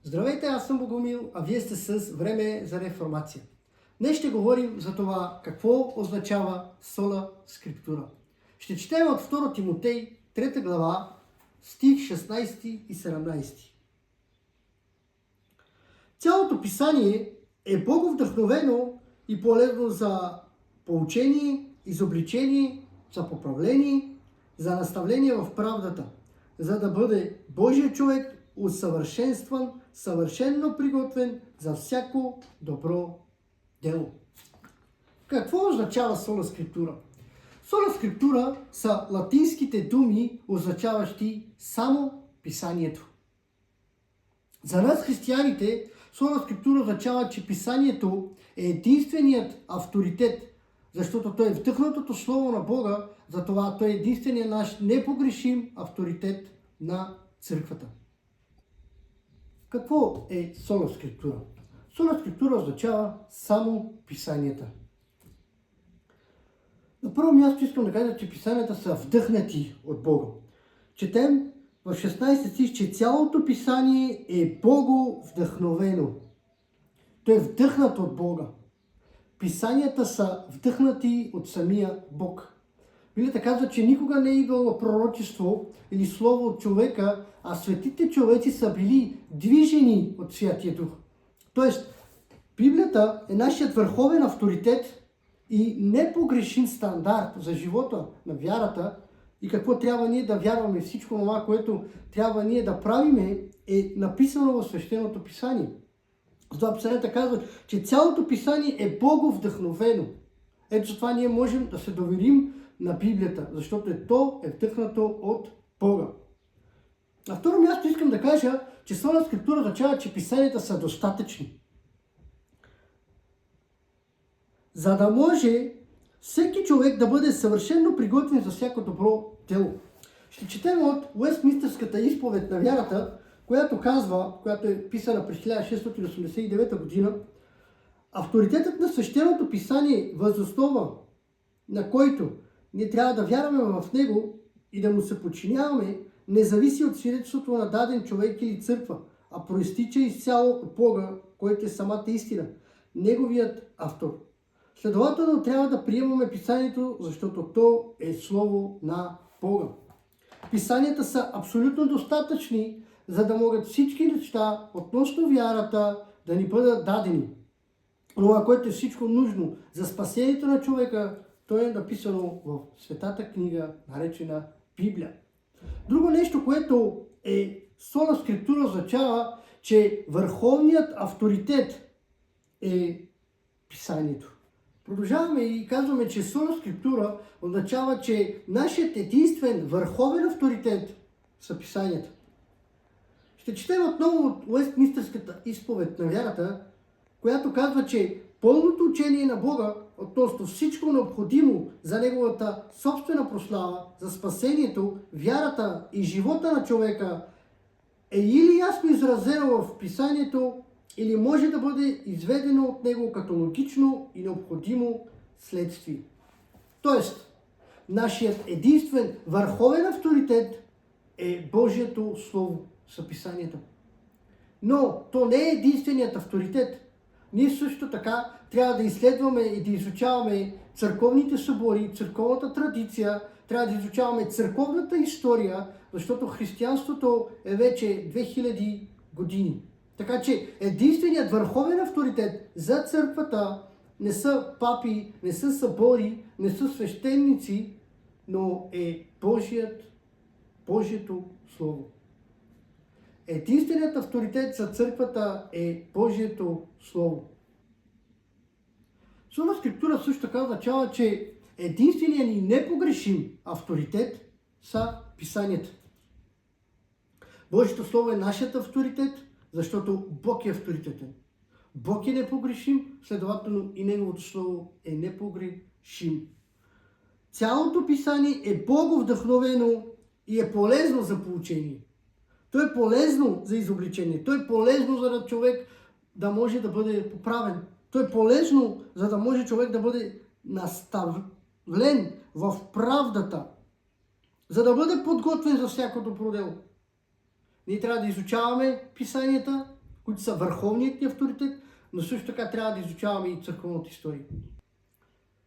Здравейте, аз съм Богомил, а вие сте с Време за реформация. Днес ще говорим за това какво означава сола скриптура. Ще четем от 2 Тимотей, 3 глава, стих 16 и 17. Цялото писание е боговдъхновено и полезно за поучение, изобличение, за поправление, за наставление в правдата, за да бъде Божия човек усъвършенстван, съвършенно приготвен за всяко добро дело. Какво означава сола скриптура? Сола скриптура са латинските думи, означаващи само писанието. За нас, християните, сола скриптура означава, че писанието е единственият авторитет, защото той е вдъхнатото слово на Бога, затова той е единственият наш непогрешим авторитет на църквата. Какво е сола скриптура? Сола скриптура означава само писанията. На първо място искам да кажа, че писанията са вдъхнати от Бога. Четем в 16 стих, че цялото писание е Бого вдъхновено. То е вдъхнато от Бога. Писанията са вдъхнати от самия Бог. Библията казва, че никога не е идвало пророчество или слово от човека, а светите човеци са били движени от Святия Дух. Тоест, Библията е нашият върховен авторитет и непогрешим стандарт за живота на вярата и какво трябва ние да вярваме. Всичко това, което трябва ние да правиме, е написано в Свещеното писание. Затова писанията казват, че цялото писание е боговдъхновено. Ето затова ние можем да се доверим на Библията, защото то е вдъхнато от Бога. На второ място искам да кажа, че сола скриптура означава, че писанията са достатъчни. За да може всеки човек да бъде съвършено приготвен за всяко добро дело. Ще четем от Уестминстърската изповед на вярата, която е писана през 1689 година. Авторитетът на свещеното писание, въз основа на който ние трябва да вярваме в него и да му се подчиняваме, не зависи от свидетелството на даден човек или църква, а проистича изцяло от Бога, който е самата истина, неговият автор. Следователно трябва да приемаме писанието, защото то е слово на Бога. Писанията са абсолютно достатъчни, за да могат всички неща относно вярата да ни бъдат дадени. Това, което е всичко нужно за спасението на човека, то е написано в Светата книга, наречена Библия. Друго нещо, което е сола скриптура, означава, че върховният авторитет е писанието. Продължаваме и казваме, че сола скриптура означава, че нашият единствен върховен авторитет са писанията. Ще четем отново от Уестминстърската изповед на вярата, която казва, че пълното учение на Бога относно всичко необходимо за неговата собствена прослава, за спасението, вярата и живота на човека е или ясно изразено в писанието, или може да бъде изведено от него като логично и необходимо следствие. Тоест, нашият единствен върховен авторитет е Божието Слово, съписанието. Но то не е единственият авторитет. Ние също така трябва да изследваме и да изучаваме църковните събори, църковната традиция, трябва да изучаваме църковната история, защото християнството е вече 2000 години. Така че единственият върховен авторитет за църквата не са папи, не са събори, не са свещеници, но е Божието Слово. Единственият авторитет за църквата е Божието Слово. Сола скриптура също така означава, че единственият ни непогрешим авторитет са писанията. Божието Слово е нашият авторитет, защото Бог е авторитетен. Бог е непогрешим, следователно и Неговото Слово е непогрешим. Цялото писание е боговдъхновено и е полезно за поучение. То е полезно за изобличение. То е полезно за да човек да може да бъде поправен. То е полезно, за да може човек да бъде наставлен в правдата, за да бъде подготвен за всяко добро дело. Ние трябва да изучаваме писанията, които са върховният ни авторитет, но също така трябва да изучаваме и църковната история.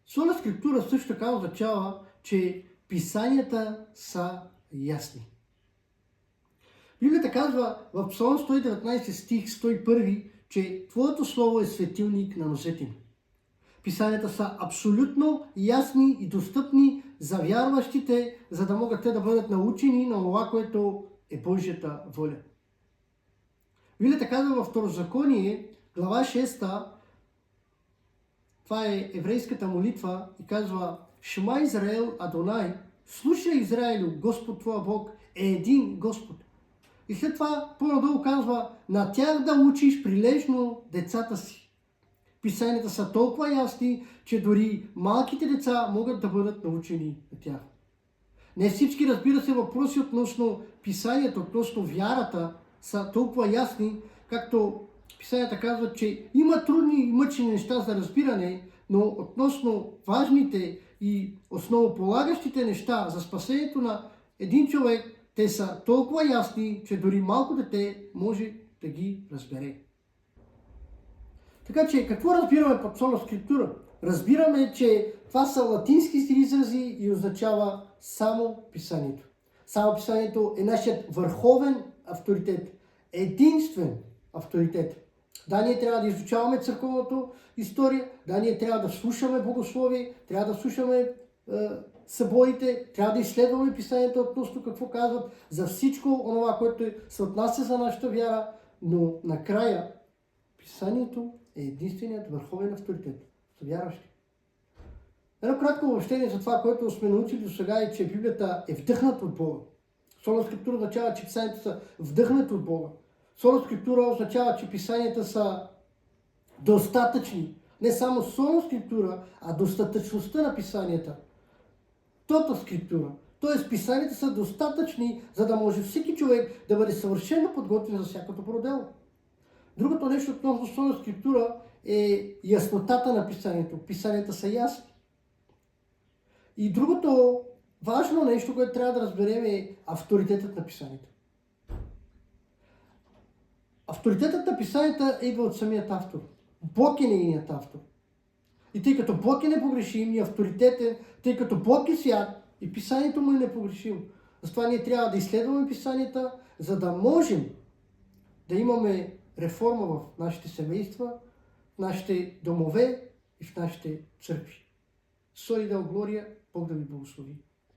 Сола скриптура също така означава, че писанията са ясни. Библията казва в Псалом 119 стих 101, че Твоето слово е светилник на носете ни. Писанията са абсолютно ясни и достъпни за вярващите, за да могат те да бъдат научени на това, което е Божията воля. Библията казва във Второзаконие, глава 6, това е еврейската молитва и казва: Шма Израел Адонай, слушай Израилю, Господ твоя Бог е един Господ. И след това по-надолу казва: на тях да учиш прилежно децата си. Писанията са толкова ясни, че дори малките деца могат да бъдат научени от тях. Не всички, разбира се, въпроси относно писанието, относно вярата са толкова ясни, както писанията казват, че има трудни и мъчни неща за разбиране, но относно важните и основополагащите неща за спасението на един човек, те са толкова ясни, че дори малко дете може да ги разбере. Така че, какво разбираме под сола скриптура? Разбираме, че това са латински изрази и означава само писанието. Само писанието е нашият върховен авторитет, единствен авторитет. Да, ние трябва да изучаваме църковната история, да, ние трябва да слушаме богословие, трябва да слушаме съборите, трябва да изследваме писанието относно какво казват за всичко онова, което се отнася за нашата вяра, но накрая писанието е единственият върховен авторитет за вярващи. Едно кратко обобщение за това, което сме научили до сега, е, че Библията е вдъхната от Бога. Сола скриптура означава, че писанията са вдъхнати от Бога. Сола скриптура означава, че писанията са достатъчни. Не само сола скриптура, а достатъчността на писанията. Тота скриптура. Т.е. писанията са достатъчни, за да може всеки човек да бъде съвършено подготвен за всяко добро дело. Другото нещо относно сола скриптура е яснотата на писанието. Писанията са ясни. И другото важно нещо, което трябва да разберем, е авторитетът на писанието. Авторитетът на писанията идва от самият автор. Бог е нейният автор. И тъй като Бог е непогрешим и авторитетен, тъй като Бог е свят и писанието му е непогрешимо, затова ние трябва да изследваме писанията, за да можем да имаме реформа в нашите семейства, в нашите домове и в нашите църкви. Соли Дел Глория, Бог да ви благослови.